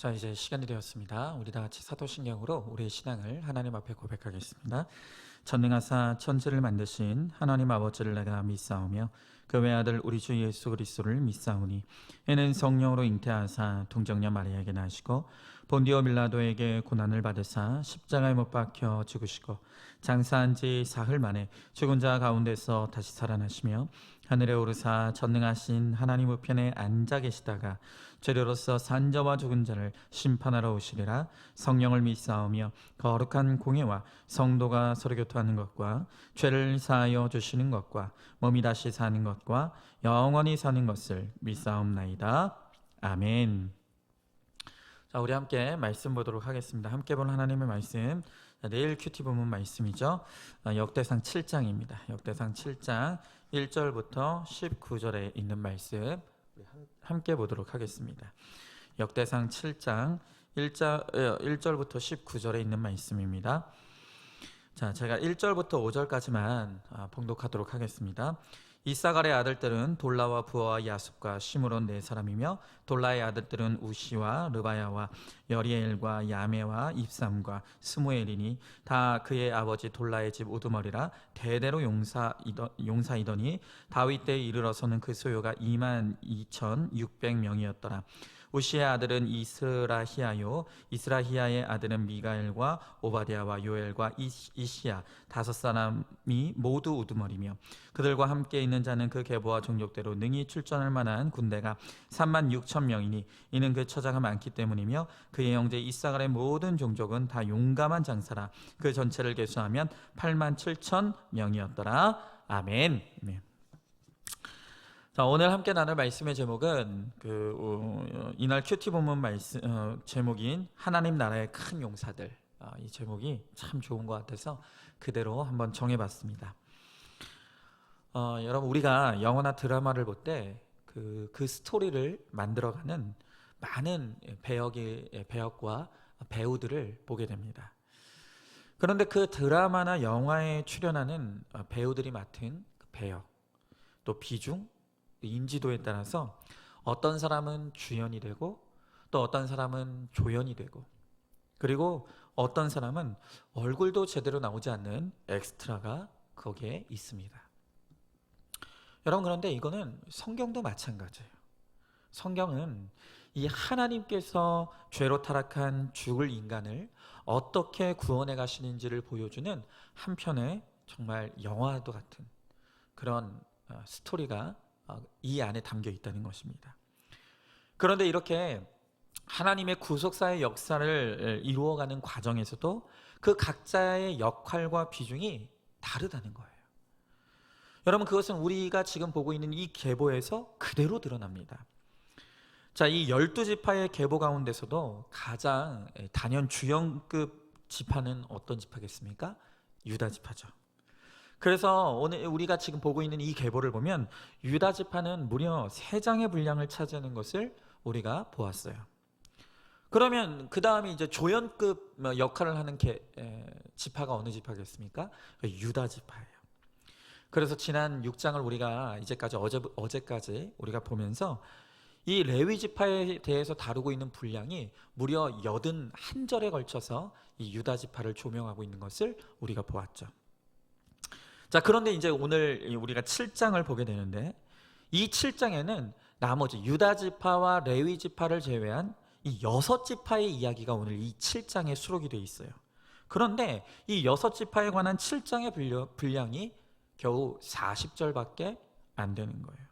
자, 이제 시간이 되었습니다. 우리 다 같이 사도신경으로 우리의 신앙을 하나님 앞에 고백하겠습니다. 전능하사 천지를 만드신 하나님 아버지를 내가 믿사오며 그 외아들 우리 주 예수 그리스도를 믿사오니 이는 성령으로 잉태하사 동정녀 마리아에게 나시고 본디오 빌라도에게 고난을 받으사 십자가에 못 박혀 죽으시고 장사한 지 사흘 만에 죽은 자 가운데서 다시 살아나시며 하늘에 오르사 전능하신 하나님 우편에 앉아 계시다가 죄로로서 산자와 죽은 자를 심판하러 오시리라. 성령을 믿사오며 거룩한 공예와 성도가 서로 교통하는 것과 죄를 사하여 주시는 것과 몸이 다시 사는 것과 영원히 사는 것을 믿사옵나이다. 아멘. 자, 우리 함께 말씀 보도록 하겠습니다. 함께 본 하나님의 말씀, 내일 큐티 본문 말씀이죠. 역대상 7장입니다. 역대상 7장 1절부터 19절에 있는 말씀 함께 보도록 하겠습니다. 역대상 7장 1절부터 19절에 있는 말씀입니다. 자, 제가 1절부터 5절까지만 봉독하도록 하겠습니다. 이사갈의 아들들은 돌라와 부하와 야숲과 시므론 네 사람이며 돌라의 아들들은 우시와 르바야와 여리엘과 야메와 입삼과 스무엘이니 다 그의 아버지 돌라의 집 우두머리라 대대로 용사이더니 다윗 때에 이르러서는 그 소요가 22,600명이었더라. 우시의 아들은 이스라히야요 이스라히야의 아들은 미가엘과 오바댜와 요엘과 이시야 다섯 사람이 모두 우두머리며 그들과 함께 있는 자는 그 계보와 종족대로 능히 출전할 만한 군대가 36,000명이니 이는 그 처자가 많기 때문이며 그의 형제 이사갈의 모든 종족은 다 용감한 장사라. 그 전체를 계수하면 87,000명이었더라. 아멘. 네. 자, 오늘 함께 나눌 말씀의 제목은 이날 큐티 본문 말씀 제목인 하나님 나라의 큰 용사들. 이 제목이 참 좋은 것 같아서 그대로 한번 정해봤습니다. 여러분, 우리가 영화나 드라마를 볼 때 그 스토리를 만들어가는 많은 배역과 배우들을 보게 됩니다. 그런데 그 드라마나 영화에 출연하는 배우들이 맡은 배역, 또 비중, 인지도에 따라서 어떤 사람은 주연이 되고 또 어떤 사람은 조연이 되고 그리고 어떤 사람은 얼굴도 제대로 나오지 않는 엑스트라가 거기에 있습니다. 여러분, 그런데 이거는 성경도 마찬가지예요. 성경은 이 하나님께서 죄로 타락한 죽을 인간을 어떻게 구원해 가시는지를 보여주는 한편의 정말 영화도 같은 그런 스토리가 이 안에 담겨 있다는 것입니다. 그런데 이렇게 하나님의 구속사의 역사를 이루어가는 과정에서도 그 각자의 역할과 비중이 다르다는 거예요. 여러분, 그것은 우리가 지금 보고 있는 이 계보에서 그대로 드러납니다. 자, 이 12지파의 계보 가운데서도 가장 단연 주연급 지파는 어떤 지파겠습니까? 유다 지파죠. 그래서 오늘 우리가 지금 보고 있는 이 계보를 보면 유다 지파는 무려 3장의 분량을 차지하는 것을 우리가 보았어요. 그러면 그 다음에 이제 조연급 역할을 하는 지파가 어느 지파겠습니까? 유다 지파예요. 그래서 지난 6장을 우리가 이제까지 어제까지 우리가 보면서 이 레위 지파에 대해서 다루고 있는 분량이 무려 81절에 걸쳐서 이 유다 지파를 조명하고 있는 것을 우리가 보았죠. 자, 그런데 이제 오늘 우리가 7장을 보게 되는데 이 7장에는 나머지 유다 지파와 레위 지파를 제외한 이 6지파의 이야기가 오늘 이 7장에 수록이 되어 있어요. 그런데 이 6지파에 관한 7장의 분량이 겨우 40절밖에 안 되는 거예요.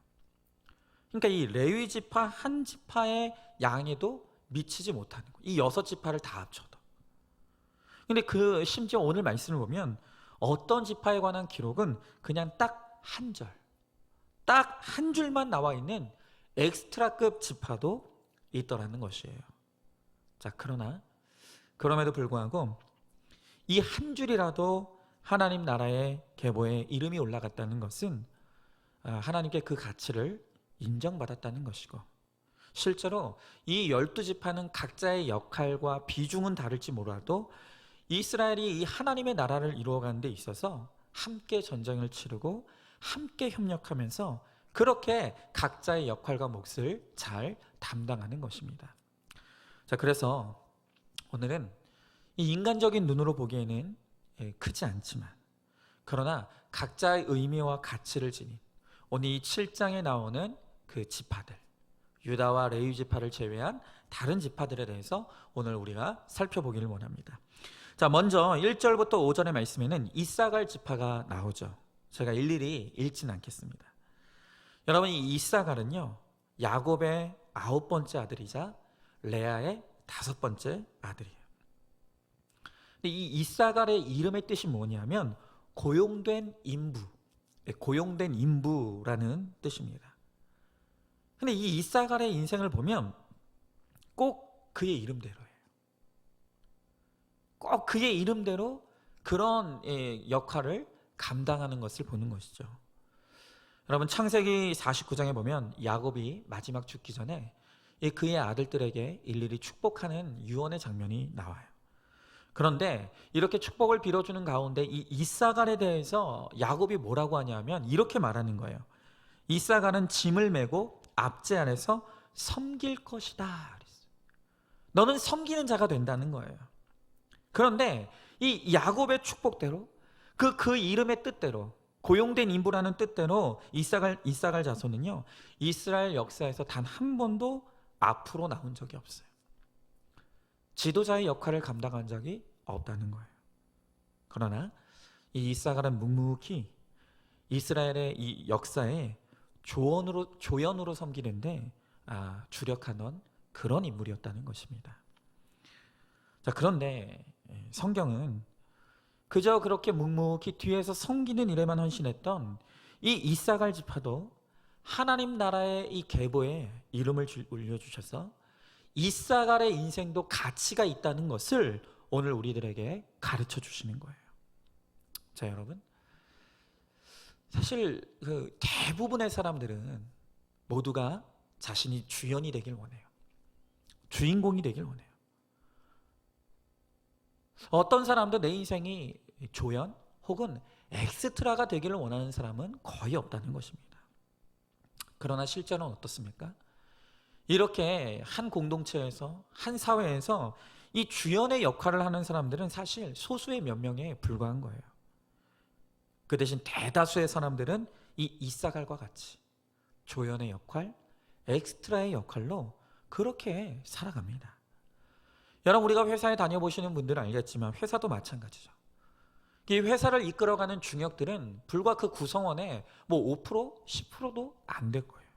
그러니까 이 레위 지파 한 지파의 양에도 미치지 못하는 거예요. 이 6지파를 다 합쳐도. 근데 심지어 오늘 말씀을 보면 어떤 지파에 관한 기록은 그냥 딱 한 절, 딱 한 줄만 나와 있는 엑스트라급 지파도 있더라는 것이에요. 자, 그럼에도 불구하고 이 한 줄이라도 하나님 나라의 계보에 이름이 올라갔다는 것은 하나님께 그 가치를 인정받았다는 것이고, 실제로 이 12지파는 각자의 역할과 비중은 다를지 몰라도 이스라엘이 이 하나님의 나라를 이루어가는 데 있어서 함께 전쟁을 치르고 함께 협력하면서 그렇게 각자의 역할과 몫을 잘 담당하는 것입니다. 자, 그래서 오늘은 이 인간적인 눈으로 보기에는 크지 않지만, 그러나 각자의 의미와 가치를 지닌 오늘 이 7장에 나오는 그 지파들, 유다와 레위 지파를 제외한 다른 지파들에 대해서 오늘 우리가 살펴보기를 원합니다. 자, 먼저 1절부터 5절의 말씀에는 이사갈 지파가 나오죠. 제가 일일이 읽진 않겠습니다. 여러분, 이 이사갈은요, 야곱의 9번째 아들이자 레아의 5번째 아들이에요. 근데 이 이사갈의 이름의 뜻이 뭐냐면 고용된 인부, 고용된 인부라는 뜻입니다. 근데 이 이사갈의 인생을 보면 꼭 그의 이름대로예요. 꼭 그의 이름대로 그런 역할을 감당하는 것을 보는 것이죠. 여러분, 창세기 49장에 보면 야곱이 마지막 죽기 전에 그의 아들들에게 일일이 축복하는 유언의 장면이 나와요. 그런데 이렇게 축복을 빌어주는 가운데 이 이사갈에 대해서 야곱이 뭐라고 하냐면 이렇게 말하는 거예요. 이사갈은 짐을 메고 압제 안에서 섬길 것이다. 너는 섬기는 자가 된다는 거예요. 그런데 이 야곱의 축복대로 그 이름의 뜻대로 고용된 인부라는 뜻대로 이사갈 자손은요, 이스라엘 역사에서 단 한 번도 앞으로 나온 적이 없어요. 지도자의 역할을 감당한 적이 없다는 거예요. 그러나 이 이사갈은 묵묵히 이스라엘의 이 역사에 조연으로 섬기는데 주력하던 그런 인물이었다는 것입니다. 자, 그런데 성경은 그저 그렇게 묵묵히 뒤에서 섬기는 일에만 헌신했던 이 이사갈 지파도 하나님 나라의 이 계보에 이름을 올려주셔서 이사갈의 인생도 가치가 있다는 것을 오늘 우리들에게 가르쳐 주시는 거예요. 자, 여러분, 사실 그 대부분의 사람들은 모두가 자신이 주연이 되길 원해요. 주인공이 되길 원해요. 어떤 사람도 내 인생이 조연 혹은 엑스트라가 되기를 원하는 사람은 거의 없다는 것입니다. 그러나 실제는 어떻습니까? 이렇게 한 공동체에서, 한 사회에서 이 주연의 역할을 하는 사람들은 사실 소수의 몇 명에 불과한 거예요. 그 대신 대다수의 사람들은 이 이사갈과 같이 조연의 역할, 엑스트라의 역할로 그렇게 살아갑니다. 여러분, 우리가 회사에 다녀보시는 분들은 알겠지만 회사도 마찬가지죠. 이 회사를 이끌어가는 중역들은 불과 그 구성원의 5%, 10%도 안 될 거예요.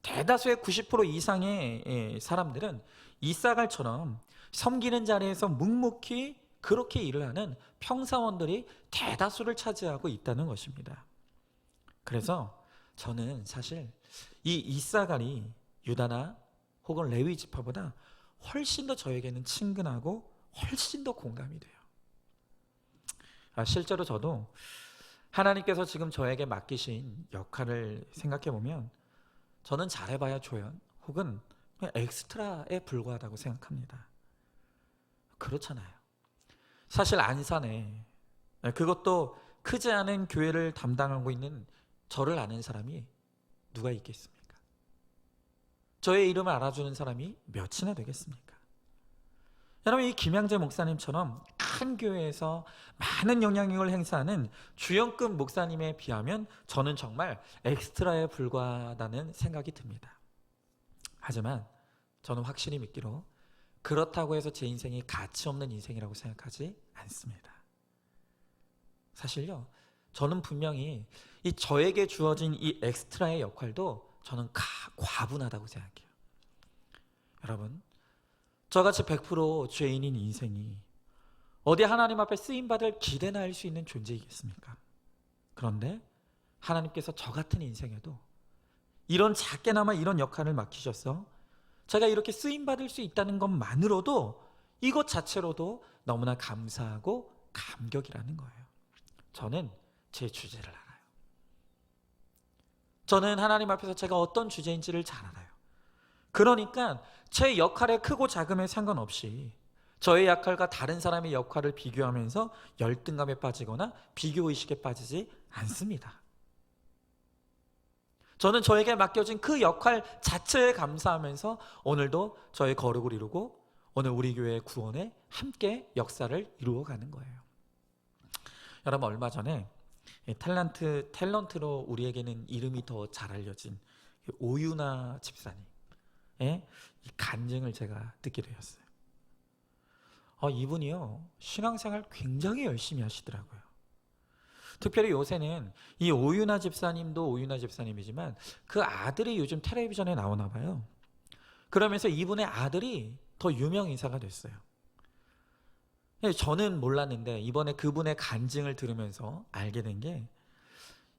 대다수의 90% 이상의 사람들은 이사갈처럼 섬기는 자리에서 묵묵히 그렇게 일을 하는 평사원들이 대다수를 차지하고 있다는 것입니다. 그래서 저는 사실 이 이사갈이 유다나 혹은 레위 지파보다 훨씬 더 저에게는 친근하고 훨씬 더 공감이 돼요. 실제로 저도 하나님께서 지금 저에게 맡기신 역할을 생각해 보면 저는 잘해봐야 조연 혹은 그냥 엑스트라에 불과하다고 생각합니다. 그렇잖아요. 사실 안산에 그것도 크지 않은 교회를 담당하고 있는 저를 아는 사람이 누가 있겠습니까? 저의 이름을 알아주는 사람이 몇이나 되겠습니까? 여러분, 이 김양재 목사님처럼 큰 교회에서 많은 영향력을 행사하는 주연급 목사님에 비하면 저는 정말 엑스트라에 불과하다는 생각이 듭니다. 하지만 저는 확실히 믿기로 그렇다고 해서 제 인생이 가치 없는 인생이라고 생각하지 않습니다. 사실요, 저는 분명히 이 저에게 주어진 이 엑스트라의 역할도 저는 과분하다고 생각해요. 여러분, 저같이 100% 죄인인 인생이 어디 하나님 앞에 쓰임받을 기대나 할 수 있는 존재이겠습니까? 그런데 하나님께서 저 같은 인생에도 이런 작게나마 이런 역할을 맡기셔서 제가 이렇게 쓰임받을 수 있다는 것만으로도 이것 자체로도 너무나 감사하고 감격이라는 거예요. 저는 제 주제를 알아요. 저는 하나님 앞에서 제가 어떤 주제인지를 잘 알아요. 그러니까 제 역할의 크고 작음에 상관없이 저의 역할과 다른 사람의 역할을 비교하면서 열등감에 빠지거나 비교의식에 빠지지 않습니다. 저는 저에게 맡겨진 그 역할 자체에 감사하면서 오늘도 저의 거룩을 이루고 오늘 우리 교회의 구원에 함께 역사를 이루어가는 거예요. 여러분, 얼마 전에 탤런트로 우리에게는 이름이 더 잘 알려진 오윤아 집사님의 이 간증을 제가 듣게 되었어요. 이분이요, 신앙생활 굉장히 열심히 하시더라고요. 특별히 요새는 이 오윤아 집사님도 오윤아 집사님이지만 그 아들이 요즘 텔레비전에 나오나 봐요. 그러면서 이분의 아들이 더 유명 인사가 됐어요. 저는 몰랐는데 이번에 그분의 간증을 들으면서 알게 된 게,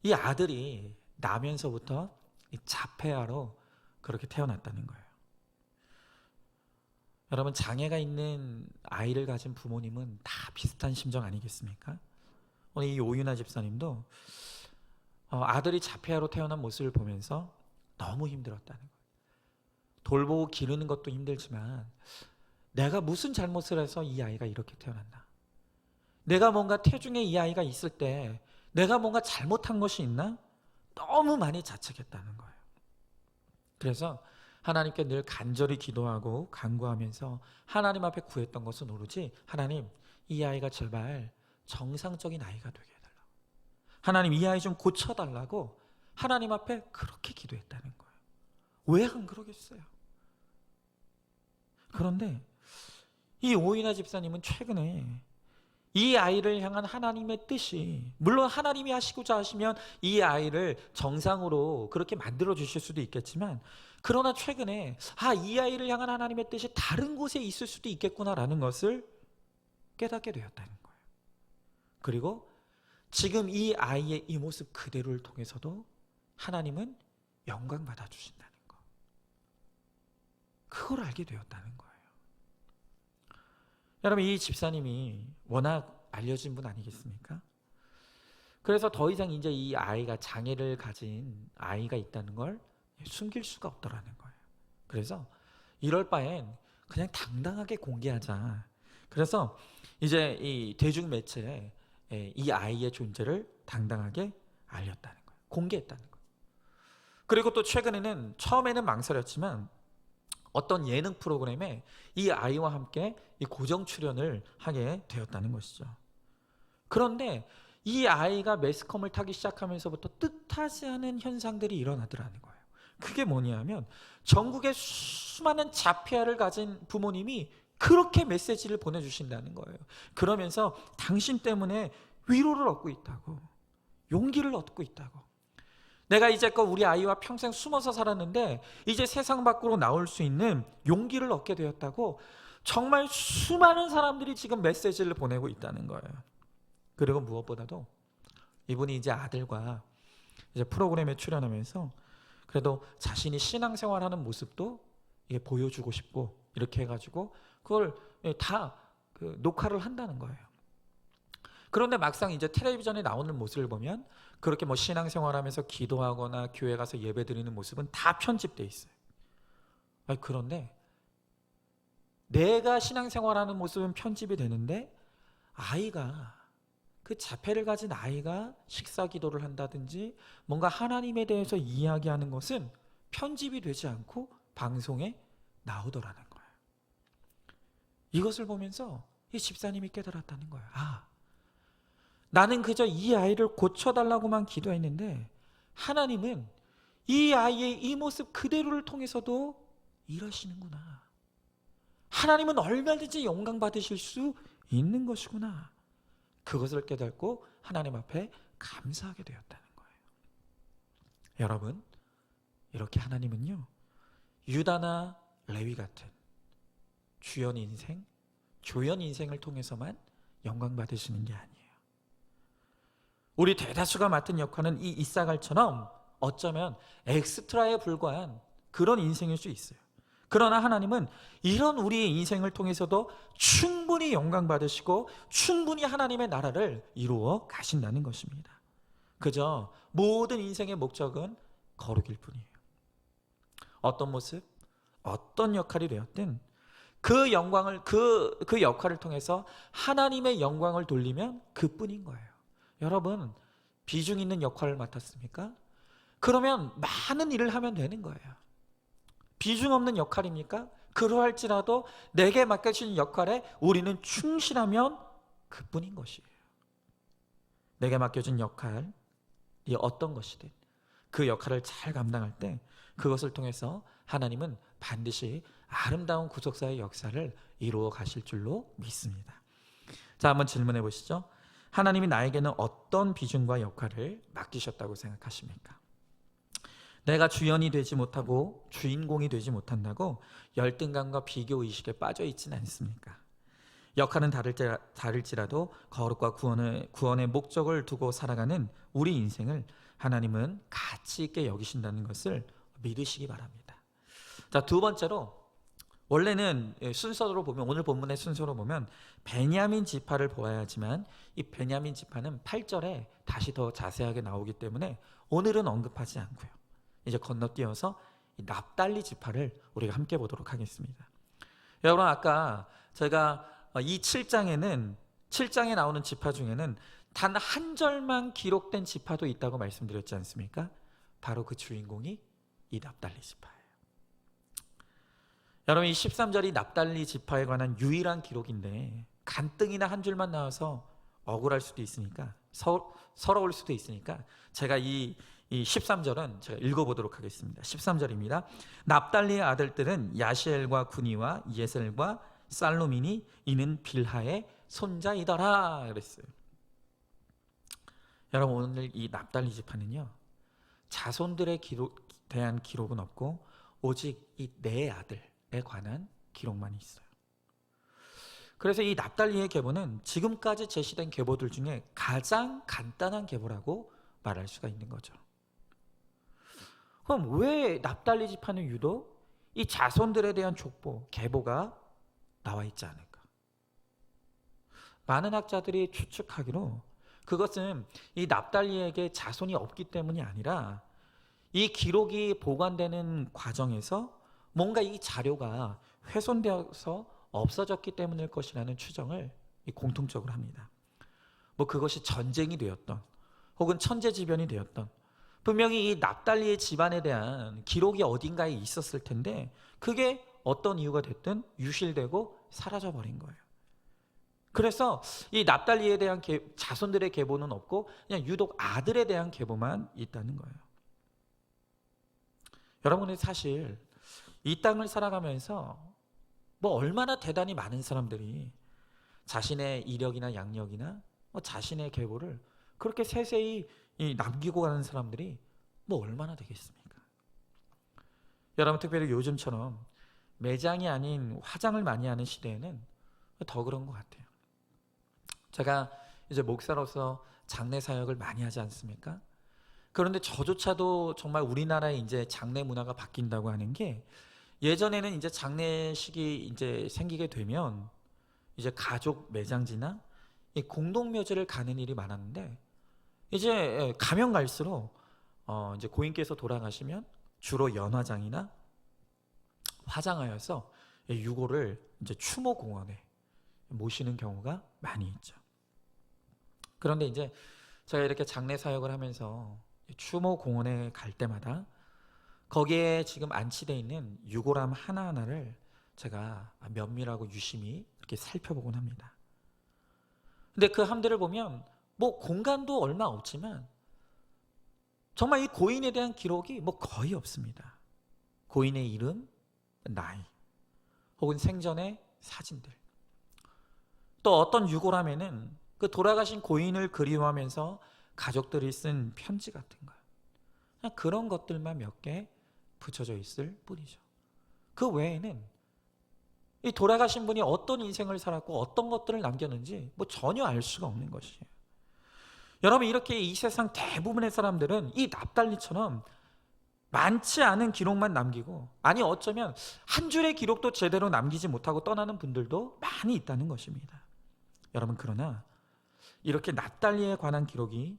이 아들이 나면서부터 이 자폐아로 그렇게 태어났다는 거예요. 여러분, 장애가 있는 아이를 가진 부모님은 다 비슷한 심정 아니겠습니까? 오늘 이 오윤아 집사님도 아들이 자폐아로 태어난 모습을 보면서 너무 힘들었다는 거예요. 돌보고 기르는 것도 힘들지만 내가 무슨 잘못을 해서 이 아이가 이렇게 태어났나? 내가 뭔가 태중에 이 아이가 있을 때 내가 뭔가 잘못한 것이 있나? 너무 많이 자책했다는 거예요. 그래서 하나님께 늘 간절히 기도하고 간구하면서 하나님 앞에 구했던 것은 오로지, 하나님, 이 아이가 제발 정상적인 아이가 되게 해달라고, 하나님 이 아이 좀 고쳐달라고 하나님 앞에 그렇게 기도했다는 거예요. 왜 안 그러겠어요? 그런데 이 오인하 집사님은 최근에 이 아이를 향한 하나님의 뜻이, 물론 하나님이 하시고자 하시면 이 아이를 정상으로 그렇게 만들어 주실 수도 있겠지만, 그러나 최근에 이 아이를 향한 하나님의 뜻이 다른 곳에 있을 수도 있겠구나라는 것을 깨닫게 되었다는 거예요. 그리고 지금 이 아이의 이 모습 그대로를 통해서도 하나님은 영광 받아 주신다는 거, 그걸 알게 되었다는 거예요. 여러분, 이 집사님이 워낙 알려진 분 아니겠습니까? 그래서 더 이상 이제 이 아이가 장애를 가진 아이가 있다는 걸 숨길 수가 없더라는 거예요. 그래서 이럴 바엔 그냥 당당하게 공개하자. 그래서 이제 이 대중 매체에 이 아이의 존재를 당당하게 알렸다는 거예요. 공개했다는 거예요. 그리고 또 최근에는, 처음에는 망설였지만 어떤 예능 프로그램에 이 아이와 함께 이 고정 출연을 하게 되었다는 것이죠. 그런데 이 아이가 매스컴을 타기 시작하면서부터 뜻하지 않은 현상들이 일어나더라는 거예요. 그게 뭐냐면, 전국의 수많은 자폐아를 가진 부모님이 그렇게 메시지를 보내주신다는 거예요. 그러면서 당신 때문에 위로를 얻고 있다고, 용기를 얻고 있다고, 내가 이제껏 우리 아이와 평생 숨어서 살았는데 이제 세상 밖으로 나올 수 있는 용기를 얻게 되었다고, 정말 수많은 사람들이 지금 메시지를 보내고 있다는 거예요. 그리고 무엇보다도 이분이 이제 아들과 이제 프로그램에 출연하면서 그래도 자신이 신앙생활하는 모습도 이게 보여주고 싶고, 이렇게 해가지고 그걸 다 녹화를 한다는 거예요. 그런데 막상 이제 텔레비전에 나오는 모습을 보면 그렇게 뭐 신앙생활하면서 기도하거나 교회 가서 예배드리는 모습은 다 편집돼 있어요. 그런데 내가 신앙생활하는 모습은 편집이 되는데, 아이가, 그 자폐를 가진 아이가 식사 기도를 한다든지 뭔가 하나님에 대해서 이야기하는 것은 편집이 되지 않고 방송에 나오더라는 거예요. 이것을 보면서 이 집사님이 깨달았다는 거예요. 나는 그저 이 아이를 고쳐달라고만 기도했는데 하나님은 이 아이의 이 모습 그대로를 통해서도 일하시는구나. 하나님은 얼마든지 영광 받으실 수 있는 것이구나. 그것을 깨닫고 하나님 앞에 감사하게 되었다는 거예요. 여러분, 이렇게 하나님은요, 유다나 레위 같은 주연 인생, 조연 인생을 통해서만 영광 받으시는 게 아니에요. 우리 대다수가 맡은 역할은 이 이사갈처럼 어쩌면 엑스트라에 불과한 그런 인생일 수 있어요. 그러나 하나님은 이런 우리의 인생을 통해서도 충분히 영광 받으시고 충분히 하나님의 나라를 이루어 가신다는 것입니다. 그저 모든 인생의 목적은 거룩일 뿐이에요. 어떤 모습, 어떤 역할이 되었든 그 영광을, 그 역할을 통해서 하나님의 영광을 돌리면 그뿐인 거예요. 여러분, 비중 있는 역할을 맡았습니까? 그러면 많은 일을 하면 되는 거예요. 비중 없는 역할입니까? 그러할지라도 내게 맡겨진 역할에 우리는 충실하면 그뿐인 것이에요. 내게 맡겨진 역할이 어떤 것이든 그 역할을 잘 감당할 때 그것을 통해서 하나님은 반드시 아름다운 구속사의 역사를 이루어 가실 줄로 믿습니다. 자, 한번 질문해 보시죠. 하나님이 나에게는 어떤 비중과 역할을 맡기셨다고 생각하십니까? 내가 주연이 되지 못하고 주인공이 되지 못한다고 열등감과 비교의식에 빠져 있지는 않습니까? 역할은 다를지라도 거룩과 구원의 목적을 두고 살아가는 우리 인생을 하나님은 가치 있게 여기신다는 것을 믿으시기 바랍니다. 자, 두 번째로, 원래는 순서로 보면, 오늘 본문의 순서로 보면 베냐민 지파를 보아야 하지만 이 베냐민 지파는 8절에 다시 더 자세하게 나오기 때문에 오늘은 언급하지 않고요. 이제 건너뛰어서 이 납달리 지파를 우리가 함께 보도록 하겠습니다. 여러분, 아까 제가 이 7장에 나오는 지파 중에는 단 한 절만 기록된 지파도 있다고 말씀드렸지 않습니까? 바로 그 주인공이 이 납달리 지파예요. 여러분, 이 13절이 납달리 지파에 관한 유일한 기록인데 간등이나 한 줄만 나와서 억울할 수도 있으니까, 서러울 수도 있으니까 제가 이 13절은 제가 읽어보도록 하겠습니다. 13절입니다. 납달리의 아들들은 야시엘과 구니와 예셀과 살루민이 이는 빌하의 손자이더라 그랬어요. 여러분, 오늘 이 납달리 지파는요, 자손들에 대한 기록은 없고 오직 이 네 아들에 관한 기록만 있어요. 그래서 이 납달리의 계보는 지금까지 제시된 계보들 중에 가장 간단한 계보라고 말할 수가 있는 거죠. 그럼 왜 납달리 지파는 유독 이 자손들에 대한 족보, 계보가 나와 있지 않을까? 많은 학자들이 추측하기로 그것은 이 납달리에게 자손이 없기 때문이 아니라 이 기록이 보관되는 과정에서 뭔가 이 자료가 훼손되어서 없어졌기 때문일 것이라는 추정을 공통적으로 합니다. 뭐 그것이 전쟁이 되었던 혹은 천재지변이 되었던, 분명히 이 납달리의 집안에 대한 기록이 어딘가에 있었을 텐데 그게 어떤 이유가 됐든 유실되고 사라져버린 거예요. 그래서 이 납달리에 대한 자손들의 계보는 없고 그냥 유독 아들에 대한 계보만 있다는 거예요. 여러분이 사실 이 땅을 살아가면서 뭐 얼마나 대단히 많은 사람들이 자신의 이력이나 양력이나 뭐 자신의 계보를 그렇게 세세히 남기고 가는 사람들이 뭐 얼마나 되겠습니까? 여러분, 특별히 요즘처럼 매장이 아닌 화장을 많이 하는 시대에는 더 그런 것 같아요. 제가 이제 목사로서 장례 사역을 많이 하지 않습니까? 그런데 저조차도 정말 우리나라의 이제 장례 문화가 바뀐다고 하는 게, 예전에는 이제 장례식이 이제 생기게 되면 이제 가족 매장지나 이 공동묘지를 가는 일이 많았는데, 이제 가면 갈수록 이제 고인께서 돌아가시면 주로 연화장이나 화장하여서 유골을 이제 추모공원에 모시는 경우가 많이 있죠. 그런데 이제 제가 이렇게 장례 사역을 하면서 추모공원에 갈 때마다 거기에 지금 안치되어 있는 유골함 하나하나를 제가 면밀하고 유심히 이렇게 살펴보곤 합니다. 근데 그 함들을 보면 뭐 공간도 얼마 없지만 정말 이 고인에 대한 기록이 뭐 거의 없습니다. 고인의 이름, 나이, 혹은 생전의 사진들. 또 어떤 유골함에는 그 돌아가신 고인을 그리워하면서 가족들이 쓴 편지 같은 거, 그냥 그런 것들만 몇 개 붙여져 있을 뿐이죠. 그 외에는 이 돌아가신 분이 어떤 인생을 살았고 어떤 것들을 남겼는지 뭐 전혀 알 수가 없는 것이에요. 여러분, 이렇게 이 세상 대부분의 사람들은 이 납달리처럼 많지 않은 기록만 남기고, 아니 어쩌면 한 줄의 기록도 제대로 남기지 못하고 떠나는 분들도 많이 있다는 것입니다. 여러분, 그러나 이렇게 납달리에 관한 기록이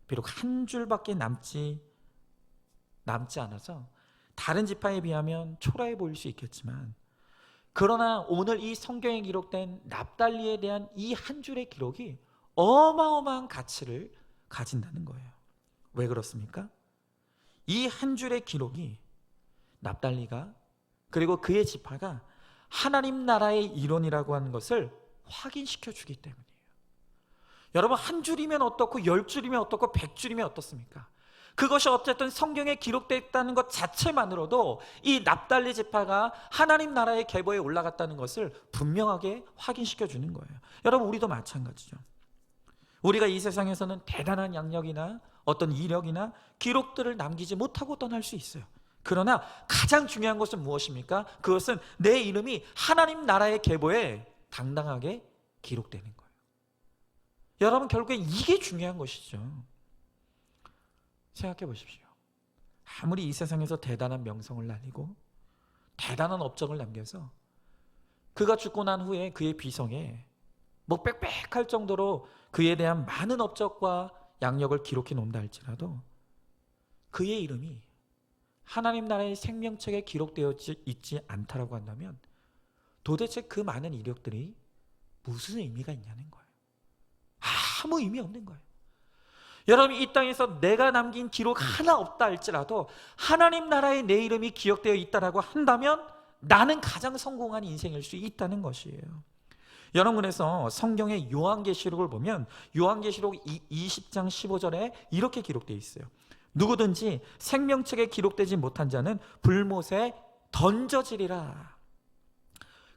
비록 한 줄밖에 남지 않아서 다른 지파에 비하면 초라해 보일 수 있겠지만, 그러나 오늘 이 성경에 기록된 납달리에 대한 이 한 줄의 기록이 어마어마한 가치를 가진다는 거예요. 왜 그렇습니까? 이 한 줄의 기록이 납달리가 그리고 그의 지파가 하나님 나라의 일원이라고 하는 것을 확인시켜 주기 때문이에요. 여러분, 한 줄이면 어떻고 10줄이면 어떻고 100줄이면 어떻습니까? 그것이 어쨌든 성경에 기록되어 있다는 것 자체만으로도 이 납달리 지파가 하나님 나라의 계보에 올라갔다는 것을 분명하게 확인시켜 주는 거예요. 여러분, 우리도 마찬가지죠. 우리가 이 세상에서는 대단한 양력이나 어떤 이력이나 기록들을 남기지 못하고 떠날 수 있어요. 그러나 가장 중요한 것은 무엇입니까? 그것은 내 이름이 하나님 나라의 계보에 당당하게 기록되는 거예요. 여러분, 결국엔 이게 중요한 것이죠. 생각해 보십시오. 아무리 이 세상에서 대단한 명성을 날리고 대단한 업적을 남겨서 그가 죽고 난 후에 그의 비성에 뭐 빽빽할 정도로 그에 대한 많은 업적과 양력을 기록해 놓는다 할지라도 그의 이름이 하나님 나라의 생명책에 기록되어 있지 않다라고 한다면 도대체 그 많은 이력들이 무슨 의미가 있냐는 거예요. 아무 의미 없는 거예요. 여러분, 이 땅에서 내가 남긴 기록 하나 없다 할지라도 하나님 나라에 내 이름이 기억되어 있다라고 한다면 나는 가장 성공한 인생일 수 있다는 것이에요. 여러분, 그래서 성경의 요한계시록을 보면 요한계시록 20장 15절에 이렇게 기록되어 있어요. 누구든지 생명책에 기록되지 못한 자는 불못에 던져지리라.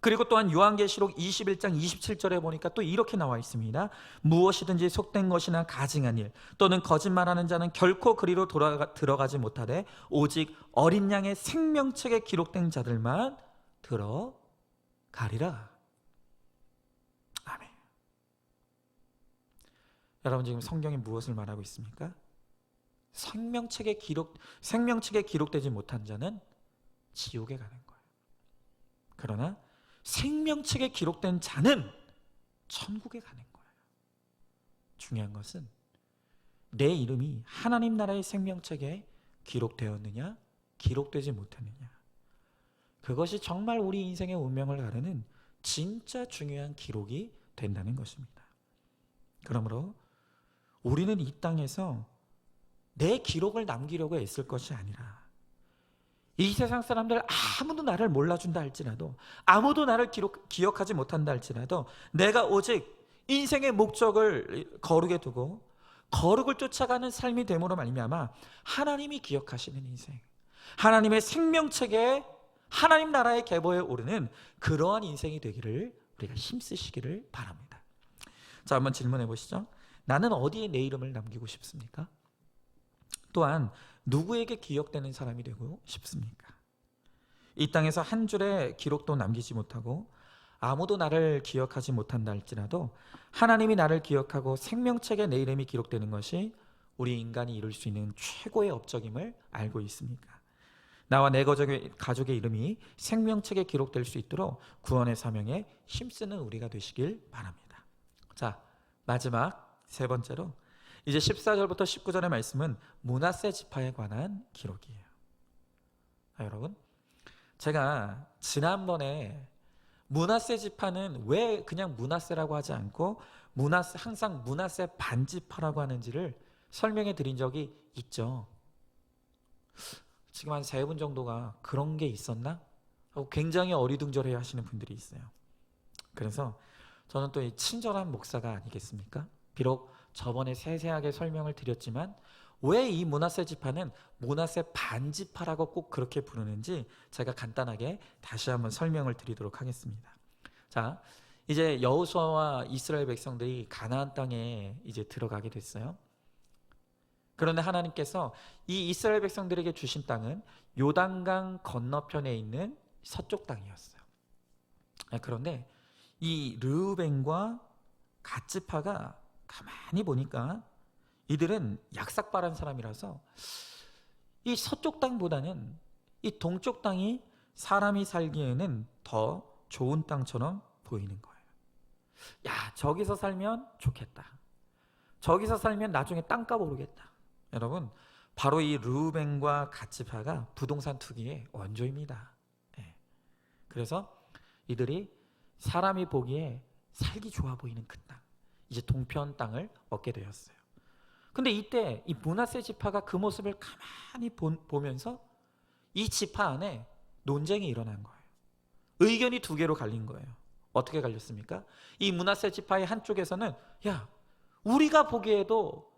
그리고 또한 요한계시록 21장 27절에 보니까 또 이렇게 나와 있습니다. 무엇이든지 속된 것이나 가증한 일 또는 거짓말하는 자는 결코 그리로 들어가지 못하되 오직 어린 양의 생명책에 기록된 자들만 들어가리라. 아멘. 여러분, 지금 성경이 무엇을 말하고 있습니까? 생명책에 기록되지 못한 자는 지옥에 가는 거예요. 그러나 생명책에 기록된 자는 천국에 가는 거예요. 중요한 것은 내 이름이 하나님 나라의 생명책에 기록되었느냐, 기록되지 못했느냐. 그것이 정말 우리 인생의 운명을 가르는 진짜 중요한 기록이 된다는 것입니다. 그러므로 우리는 이 땅에서 내 기록을 남기려고 애쓸 것이 아니라 이 세상 사람들 아무도 나를 몰라준다 할지라도 아무도 나를 기억하지 못한다 할지라도 내가 오직 인생의 목적을 거룩에 두고 거룩을 쫓아가는 삶이 됨으로 말미암아 하나님이 기억하시는 인생, 하나님의 생명책에 하나님 나라의 계보에 오르는 그러한 인생이 되기를 우리가 힘쓰시기를 바랍니다. 자, 한번 질문해 보시죠. 나는 어디에 내 이름을 남기고 싶습니까? 또한 누구에게 기억되는 사람이 되고 싶습니까? 이 땅에서 한 줄의 기록도 남기지 못하고 아무도 나를 기억하지 못한다 할지라도 하나님이 나를 기억하고 생명책에 내 이름이 기록되는 것이 우리 인간이 이룰 수 있는 최고의 업적임을 알고 있습니까? 나와 내 가족의 이름이 생명책에 기록될 수 있도록 구원의 사명에 힘쓰는 우리가 되시길 바랍니다. 자, 마지막 세 번째로 이제 14절부터 19절의 말씀은 므낫세 지파에 관한 기록이에요. 여러분, 제가 지난번에 므낫세 지파는 왜 그냥 므낫세라고 하지 않고 항상 므낫세 반지파라고 하는지를 설명해 드린 적이 있죠. 지금 한 3분 정도가 그런 게 있었나? 하고 굉장히 어리둥절해 하시는 분들이 있어요. 그래서 저는 또 이 친절한 목사가 아니겠습니까? 비록 저번에 세세하게 설명을 드렸지만 왜 이 므낫세 지파는 므낫세 반지파라고 꼭 그렇게 부르는지 제가 간단하게 다시 한번 설명을 드리도록 하겠습니다. 자, 이제 여호수아와 이스라엘 백성들이 가나안 땅에 이제 들어가게 됐어요. 그런데 하나님께서 이 이스라엘 백성들에게 주신 땅은 요단강 건너편에 있는 서쪽 땅이었어요. 그런데 이 르우벤과 갓 지파가 가만히 보니까 이들은 약삭빠른 사람이라서 이 서쪽 땅보다는 이 동쪽 땅이 사람이 살기에는 더 좋은 땅처럼 보이는 거예요. 야, 저기서 살면 좋겠다. 저기서 살면 나중에 땅값 오르겠다. 여러분, 바로 이 르우벤과 갓 지파가 부동산 투기의 원조입니다. 그래서 이들이 사람이 보기에 살기 좋아 보이는 그 땅, 이제 동편 땅을 얻게 되었어요. 근데 이때 이 므낫세 지파가 그 모습을 가만히 보면서 이 지파 안에 논쟁이 일어난 거예요. 의견이 두 개로 갈린 거예요. 어떻게 갈렸습니까? 이 므낫세 지파의 한쪽에서는 야, 우리가 보기에도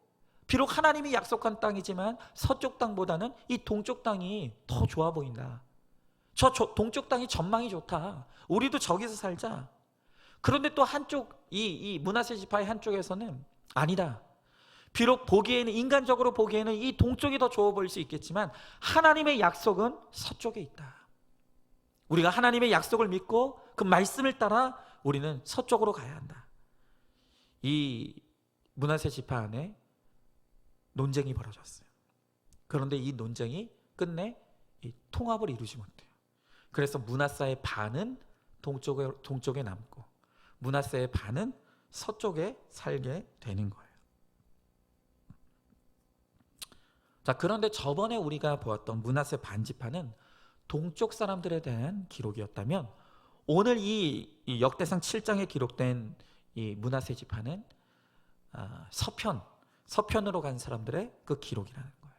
비록 하나님이 약속한 땅이지만 서쪽 땅보다는 이 동쪽 땅이 더 좋아 보인다. 저 동쪽 땅이 전망이 좋다. 우리도 저기서 살자. 그런데 또 한쪽 이 므낫세 지파의 한쪽에서는 아니다. 비록 보기에는 인간적으로 보기에는 이 동쪽이 더 좋아 보일 수 있겠지만 하나님의 약속은 서쪽에 있다. 우리가 하나님의 약속을 믿고 그 말씀을 따라 우리는 서쪽으로 가야 한다. 이 므낫세 지파 안에 논쟁이 벌어졌어요. 그런데 이 논쟁이 끝내 이 통합을 이루지 못해요. 그래서 므낫세의 반은 동쪽에 남고 므낫세의 반은 서쪽에 살게 되는 거예요. 자, 그런데 저번에 우리가 보았던 므낫세 반지파는 동쪽 사람들에 대한 기록이었다면 오늘 이 역대상 7장에 기록된 이 므낫세 지파는 서편으로 간 사람들의 그 기록이라는 거예요.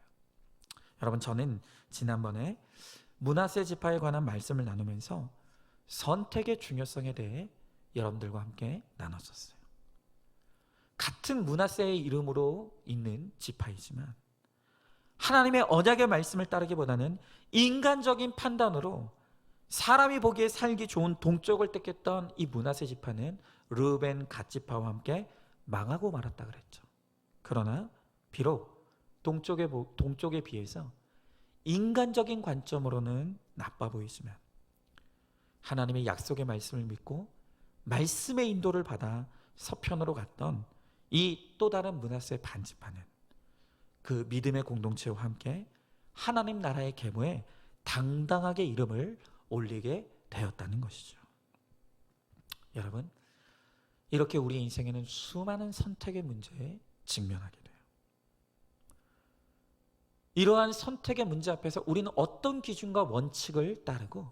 여러분, 저는 지난번에 므낫세 지파에 관한 말씀을 나누면서 선택의 중요성에 대해 여러분들과 함께 나눴었어요. 같은 므낫세의 이름으로 있는 지파이지만 하나님의 언약의 말씀을 따르기보다는 인간적인 판단으로 사람이 보기에 살기 좋은 동쪽을 택했던 이 므낫세 지파는 르우벤 갓 지파와 함께 망하고 말았다 그랬죠. 그러나 비록 동쪽에 비해서 인간적인 관점으로는 나빠 보이지만 하나님의 약속의 말씀을 믿고 말씀의 인도를 받아 서편으로 갔던 이 또 다른 므낫세 반지파는 그 믿음의 공동체와 함께 하나님 나라의 계보에 당당하게 이름을 올리게 되었다는 것이죠. 여러분, 이렇게 우리 인생에는 수많은 선택의 문제에 직면하게 돼요. 이러한 선택의 문제 앞에서 우리는 어떤 기준과 원칙을 따르고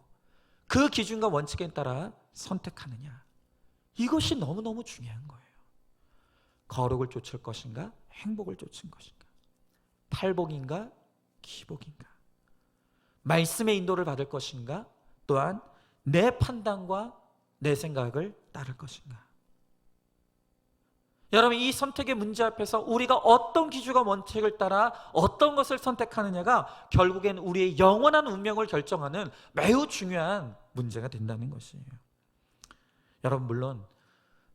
그 기준과 원칙에 따라 선택하느냐, 이것이 너무너무 중요한 거예요. 거룩을 쫓을 것인가, 행복을 쫓을 것인가, 탈복인가, 기복인가, 말씀의 인도를 받을 것인가, 또한 내 판단과 내 생각을 따를 것인가. 여러분, 이 선택의 문제 앞에서 우리가 어떤 기준과 원칙을 따라 어떤 것을 선택하느냐가 결국엔 우리의 영원한 운명을 결정하는 매우 중요한 문제가 된다는 것이에요. 여러분, 물론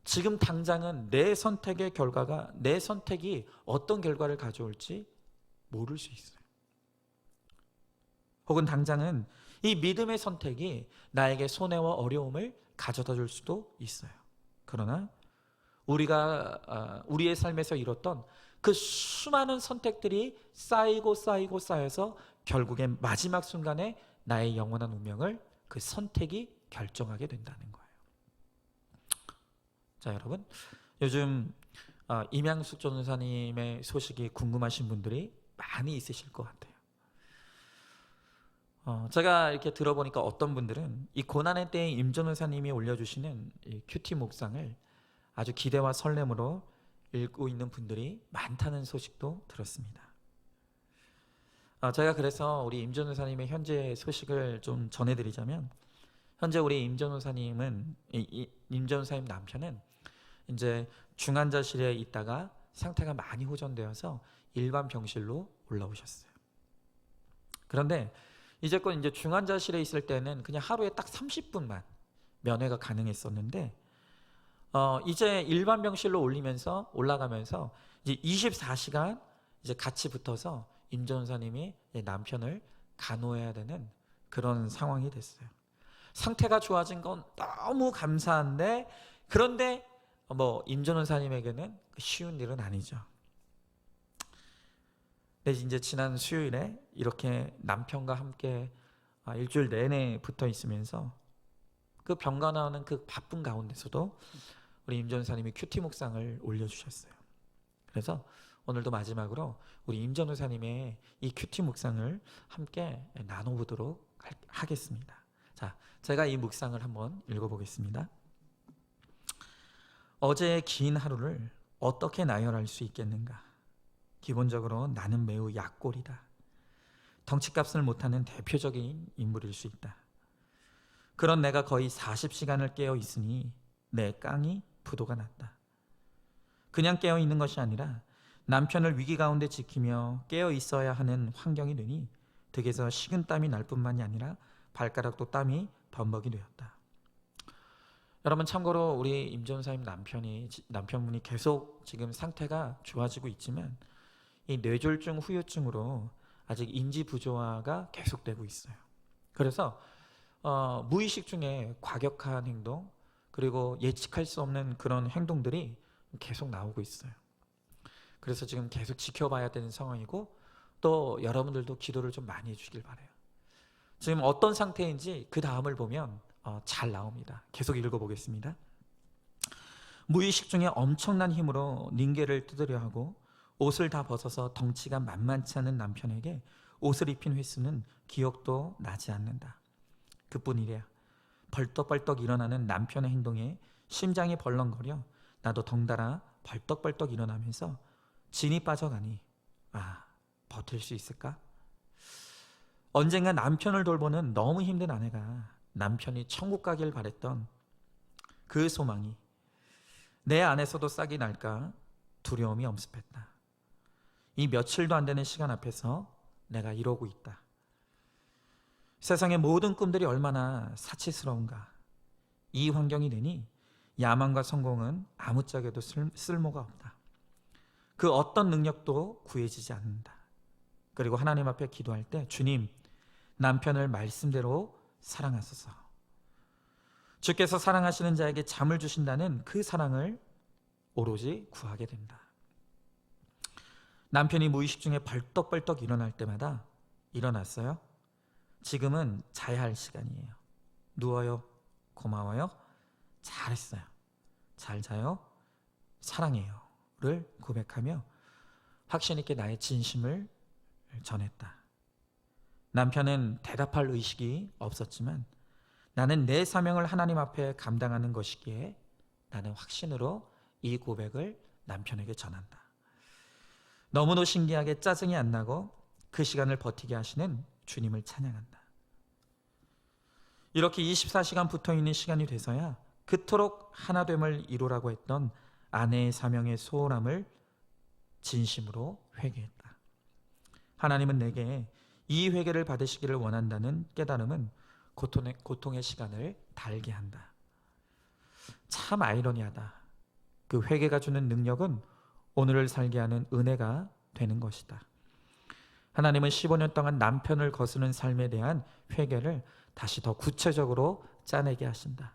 지금 당장은 내 선택의 결과가, 내 선택이 어떤 결과를 가져올지 모를 수 있어요. 혹은 당장은 이 믿음의 선택이 나에게 손해와 어려움을 가져다 줄 수도 있어요. 그러나 우리가 우리의 삶에서 이뤘던 그 수많은 선택들이 쌓여서 결국엔 마지막 순간에 나의 영원한 운명을 그 선택이 결정하게 된다는 거예요. 자, 여러분, 요즘 임양숙 전도사님의 소식이 궁금하신 분들이 많이 있으실 것 같아요. 제가 이렇게 들어보니까 어떤 분들은 이 고난의 때에 임 전도사님이 올려주시는 이 큐티 묵상을 아주 기대와 설렘으로 읽고 있는 분들이 많다는 소식도 들었습니다. 제가 그래서 우리 임 전도사님의 현재 소식을 좀 전해드리자면, 현재 우리 임 전도사님은 임 전도사님 남편은 이제 중환자실에 있다가 상태가 많이 호전되어서 일반 병실로 올라오셨어요. 그런데 이제껏 이제 중환자실에 있을 때는 그냥 하루에 딱 30분만 면회가 가능했었는데 이제 일반 병실로 올라가면서 이제 24시간 이제 같이 붙어서 임 전도사님이 남편을 간호해야 되는 그런 상황이 됐어요. 상태가 좋아진 건 너무 감사한데, 그런데 임 전도사님에게는 쉬운 일은 아니죠. 근데 이제 지난 수요일에 이렇게 남편과 함께 일주일 내내 붙어 있으면서 그 병간호하는 그 바쁜 가운데서도 우리 임 전도사님이 큐티 묵상을 올려주셨어요. 그래서 오늘도 마지막으로 우리 임 전도사님의 이 큐티 묵상을 함께 나눠보도록 하겠습니다. 자, 제가 이 묵상을 한번 읽어보겠습니다. 어제의 긴 하루를 어떻게 나열할 수 있겠는가? 기본적으로 나는 매우 약골이다. 덩치값을 못하는 대표적인 인물일 수 있다. 그런 내가 거의 40시간을 깨어 있으니 내 깡이 부도가 났다. 그냥 깨어 있는 것이 아니라 남편을 위기 가운데 지키며 깨어 있어야 하는 환경이 되니 득에서 식은땀이 날 뿐만이 아니라 발가락도 땀이 범벅이 되었다. 여러분, 참고로 우리 임 전사님 남편분이 계속 지금 상태가 좋아지고 있지만 이 뇌졸중 후유증으로 아직 인지 부조화가 계속되고 있어요. 그래서 무의식 중에 과격한 행동, 그리고 예측할 수 없는 그런 행동들이 계속 나오고 있어요. 그래서 지금 계속 지켜봐야 되는 상황이고, 또 여러분들도 기도를 좀 많이 해주길 바라요. 지금 어떤 상태인지 그 다음을 보면 잘 나옵니다. 계속 읽어보겠습니다. 무의식 중에 엄청난 힘으로 닝게를 뜯으려 하고 옷을 다 벗어서 덩치가 만만치 않은 남편에게 옷을 입힌 횟수는 기억도 나지 않는다. 그뿐이랴. 벌떡벌떡 일어나는 남편의 행동에 심장이 벌렁거려 나도 덩달아 벌떡벌떡 일어나면서 진이 빠져가니 버틸 수 있을까? 언젠가 남편을 돌보는 너무 힘든 아내가 남편이 천국 가길 바랬던 그 소망이 내 안에서도 싹이 날까 두려움이 엄습했다. 이 며칠도 안 되는 시간 앞에서 내가 이러고 있다. 세상의 모든 꿈들이 얼마나 사치스러운가. 이 환경이 되니 야망과 성공은 아무짝에도 쓸모가 없다. 그 어떤 능력도 구해지지 않는다. 그리고 하나님 앞에 기도할 때 주님, 남편을 말씀대로 사랑하소서. 주께서 사랑하시는 자에게 잠을 주신다는 그 사랑을 오로지 구하게 된다. 남편이 무의식 중에 벌떡벌떡 일어날 때마다 일어났어요. 지금은 자야 할 시간이에요. 누워요. 고마워요. 잘했어요. 잘 자요. 사랑해요. 를 고백하며 확신 있게 나의 진심을 전했다. 남편은 대답할 의식이 없었지만 나는 내 사명을 하나님 앞에 감당하는 것이기에 나는 확신으로 이 고백을 남편에게 전한다. 너무도 신기하게 짜증이 안 나고 그 시간을 버티게 하시는 주님을 찬양한다. 이렇게 24시간 붙어있는 시간이 돼서야 그토록 하나됨을 이루라고 했던 아내의 사명의 소홀함을 진심으로 회개했다. 하나님은 내게 이 회개를 받으시기를 원한다는 깨달음은 고통의 시간을 달게 한다. 참 아이러니하다. 그 회개가 주는 능력은 오늘을 살게 하는 은혜가 되는 것이다. 하나님은 15년 동안 남편을 거스는 삶에 대한 회개를 다시 더 구체적으로 짜내게 하신다.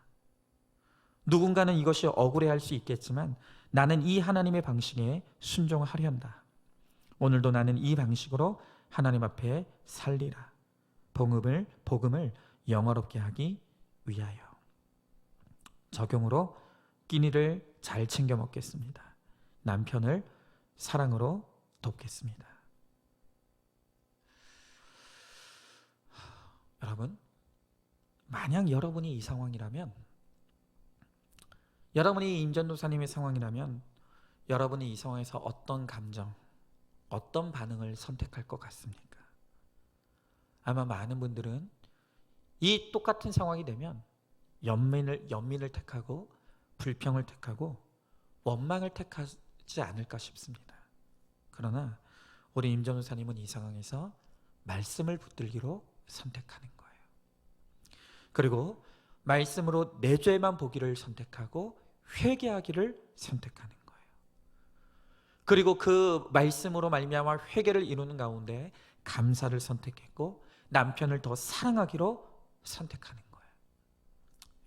누군가는 이것이 억울해할 수 있겠지만 나는 이 하나님의 방식에 순종하려 한다. 오늘도 나는 이 방식으로 하나님 앞에 살리라. 복음을 영화롭게 하기 위하여. 적용으로 끼니를 잘 챙겨 먹겠습니다. 남편을 사랑으로 돕겠습니다. 여러분, 만약 여러분이 이 상황이라면, 여러분이 임전도사님의 상황이라면 여러분이 이 상황에서 어떤 감정, 어떤 반응을 선택할 것 같습니까? 아마 많은 분들은 이 똑같은 상황이 되면 연민을 택하고 불평을 택하고 원망을 택하지 않을까 싶습니다. 그러나 우리 임전도사님은 이 상황에서 말씀을 붙들기로 선택하는 거예요. 그리고 말씀으로 내 죄만 보기를 선택하고 회개하기를 선택하는 거예요. 그리고 그 말씀으로 말미암아 회개를 이루는 가운데 감사를 선택했고 남편을 더 사랑하기로 선택하는 거예요.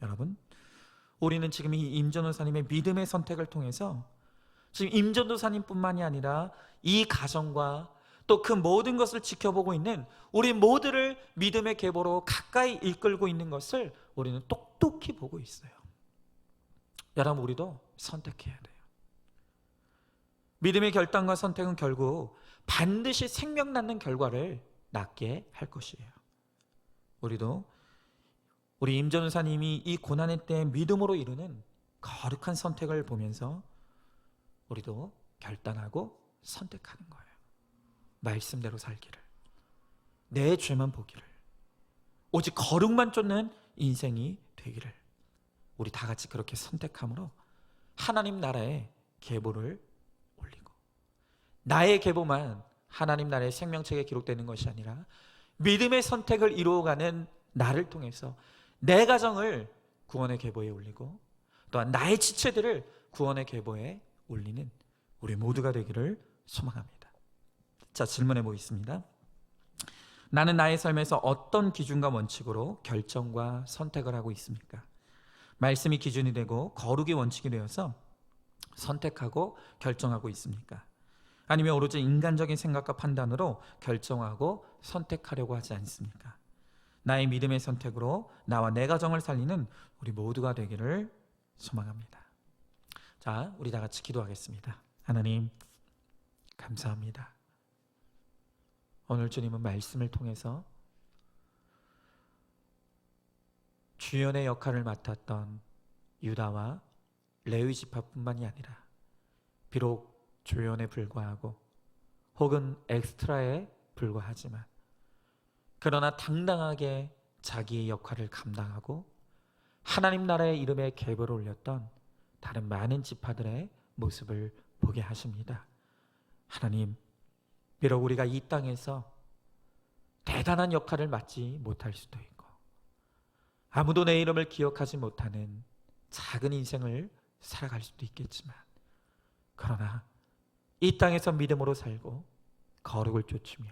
여러분, 우리는 지금 이 임전도사님의 믿음의 선택을 통해서 지금 임전도사님뿐만이 아니라 이 가정과 또 그 모든 것을 지켜보고 있는 우리 모두를 믿음의 계보로 가까이 이끌고 있는 것을 우리는 똑똑히 보고 있어요. 여러분, 우리도 선택해야 돼요. 믿음의 결단과 선택은 결국 반드시 생명 낳는 결과를 낳게 할 것이에요. 우리도 우리 임전도사님이 이 고난의 때에 믿음으로 이루는 거룩한 선택을 보면서 우리도 결단하고 선택하는 거예요. 말씀대로 살기를, 내 죄만 보기를, 오직 거룩만 쫓는 인생이 되기를 우리 다 같이 그렇게 선택함으로 하나님 나라의 계보를 올리고, 나의 계보만 하나님 나라의 생명책에 기록되는 것이 아니라 믿음의 선택을 이루어가는 나를 통해서 내 가정을 구원의 계보에 올리고, 또한 나의 지체들을 구원의 계보에 올리는 우리 모두가 되기를 소망합니다. 자, 질문해 보겠습니다. 나는 나의 삶에서 어떤 기준과 원칙으로 결정과 선택을 하고 있습니까? 말씀이 기준이 되고 거룩이 원칙이 되어서 선택하고 결정하고 있습니까? 아니면 오로지 인간적인 생각과 판단으로 결정하고 선택하려고 하지 않습니까? 나의 믿음의 선택으로 나와 내 가정을 살리는 우리 모두가 되기를 소망합니다. 자, 우리 다 같이 기도하겠습니다. 하나님, 감사합니다. 오늘 주님은 말씀을 통해서 주연의 역할을 맡았던 유다와 레위 지파뿐만이 아니라 비록 조연에 불과하고 혹은 엑스트라에 불과하지만 그러나 당당하게 자기의 역할을 감당하고 하나님 나라의 이름에 계보를 올렸던 다른 많은 지파들의 모습을 보게 하십니다. 하나님, 비록 우리가 이 땅에서 대단한 역할을 맡지 못할 수도 있고 아무도 내 이름을 기억하지 못하는 작은 인생을 살아갈 수도 있겠지만, 그러나 이 땅에서 믿음으로 살고 거룩을 쫓으며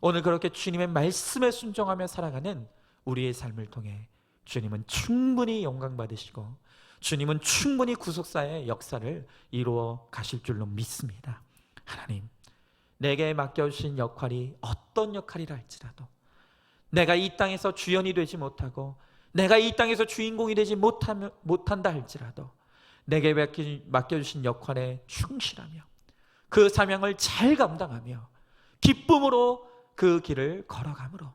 오늘 그렇게 주님의 말씀에 순종하며 살아가는 우리의 삶을 통해 주님은 충분히 영광 받으시고 주님은 충분히 구속사의 역사를 이루어 가실 줄로 믿습니다. 하나님, 내게 맡겨주신 역할이 어떤 역할이라 할지라도 내가 이 땅에서 주연이 되지 못하고 내가 이 땅에서 주인공이 되지 못한다 할지라도 내게 맡겨주신 역할에 충실하며 그 사명을 잘 감당하며 기쁨으로 그 길을 걸어가므로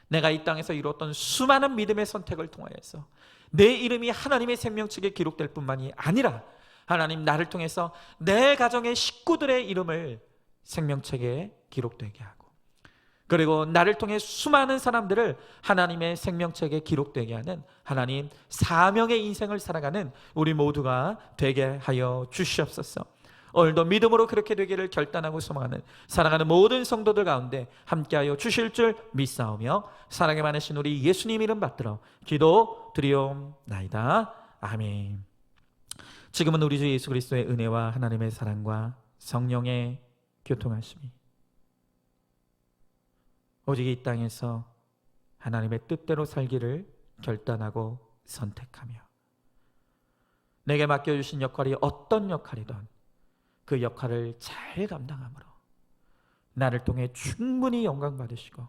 내가 이 땅에서 이루었던 수많은 믿음의 선택을 통하여서 내 이름이 하나님의 생명책에 기록될 뿐만이 아니라 하나님, 나를 통해서 내 가정의 식구들의 이름을 생명책에 기록되게 하고, 그리고 나를 통해 수많은 사람들을 하나님의 생명책에 기록되게 하는 하나님 사명의 인생을 살아가는 우리 모두가 되게 하여 주시옵소서. 오늘도 믿음으로 그렇게 되기를 결단하고 소망하는 사랑하는 모든 성도들 가운데 함께하여 주실 줄 믿사오며 사랑에 많으신 우리 예수님 이름 받들어 기도 드리옵나이다. 아멘. 지금은 우리 주 예수 그리스도의 은혜와 하나님의 사랑과 성령의 교통하심이 오직 이 땅에서 하나님의 뜻대로 살기를 결단하고 선택하며 내게 맡겨주신 역할이 어떤 역할이든 그 역할을 잘 감당함으로 나를 통해 충분히 영광 받으시고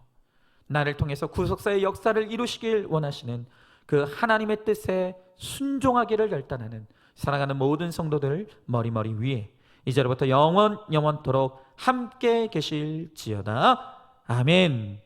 나를 통해서 구속사의 역사를 이루시길 원하시는 그 하나님의 뜻에 순종하기를 결단하는 사랑하는 모든 성도들 머리 위에 이제로부터 영원토록 함께 계실지어다. 아멘.